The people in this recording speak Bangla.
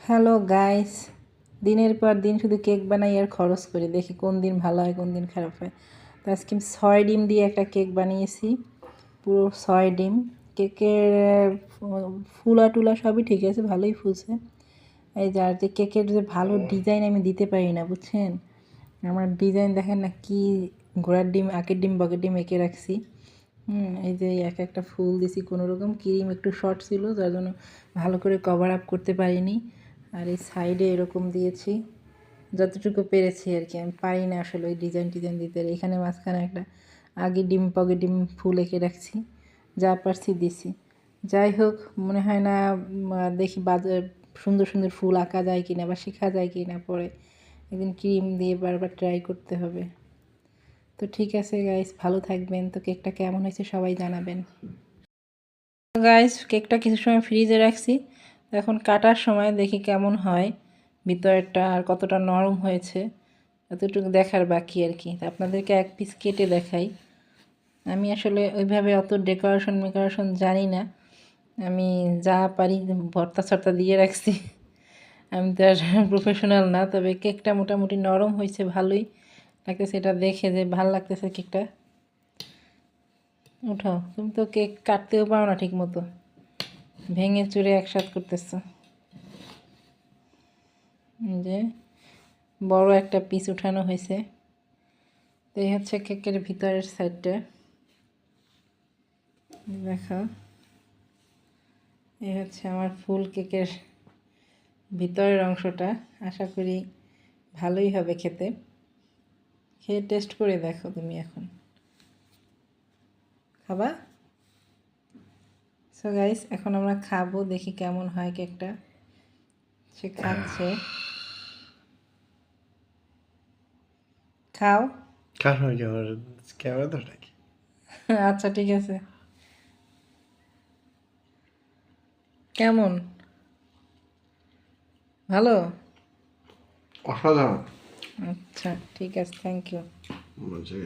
হ্যালো গাইস, দিনের পর দিন শুধু কেক বানাই আর খরচ করি, দেখি কোন দিন ভালো হয় কোন দিন খারাপ হয়। তো আজকে 6 ডিম দিয়ে একটা কেক বানিয়েছি, পুরো 6 ডিম। কেকের ফুলা টুলা সবই ঠিক আছে, ভালোই ফুলছে। এই যে আর যে কেকের যে ভালো ডিজাইন আমি দিতে পারি না, বুঝছেন? আমার ডিজাইন দেখেন না, কি ঘোড়ার ডিম, আখের ডিম, বকের ডিম এঁকে রাখছি। এই যে এক একটা ফুল দিছি, কোনো রকম ক্রিম একটু শর্ট ছিল যার জন্য ভালো করে কভার আপ করতে পারিনি। আর এই সাইডে এরকম দিয়েছি, যতটুকু পেরেছি আর কি। আমি পারি না আসলে ওই ডিজাইন টিজাইন দিতে। এখানে মাঝখানে একটা আগে ডিম পকেট ডিম ফুল এঁকে রাখছি, যা পারছি দিছি। যাই হোক, মনে হয় না দেখি বাজার সুন্দর সুন্দর ফুল আঁকা যায় কিনা বা শেখা যায় কিনা, পরে একদিন ক্রিম দিয়ে বারবার ট্রাই করতে হবে। তো ঠিক আছে গাইস, ভালো থাকবেন। তো কেকটা কেমন হয়েছে সবাই জানাবেন। গাইস, কেকটা কিছু সময় ফ্রিজে রাখছি, এখন কাটার সময় দেখি কেমন হয়, ভিতরটা আর কতটা নরম হয়েছে এতটুকু দেখার বাকি আর কি। আপনাদেরকে এক পিস কেটে দেখাই। আমি আসলে ওইভাবে অত ডেকোরেশন জানি না, আমি যা পারি ভর্তা সর্তা দিয়ে রাখছি। আমি তো আর প্রফেশনাল না, তবে কেকটা মোটামুটি নরম হয়েছে, ভালোই লাগতেছে। এটা দেখে যে ভালো লাগতেছে কেকটা। উঠাও, তুমি তো কেক কাটতেও পারো না ঠিক মতো, ভেঙে চুরে একসাথ করতেছ। যে বড় একটা পিস উঠানো হয়েছে। তো এই হচ্ছে কেকের ভিতরের সাইডটা, দেখো। এই হচ্ছে আমার ফুল কেকের ভিতরের অংশটা। আশা করি ভালোই হবে খেতে। খেয়ে টেস্ট করে দেখো তুমি, এখন খাবা? সো গাইস, এখন আমরা খাবো, দেখি কেমন হয় কেকটা। সে খাচ্ছে, খাও। ক্যামেরা তো নাকি? আচ্ছা ঠিক আছে, কেমন? ভালো? অসাধারণ। আচ্ছা ঠিক আছে, থ্যাংক ইউ। বলছে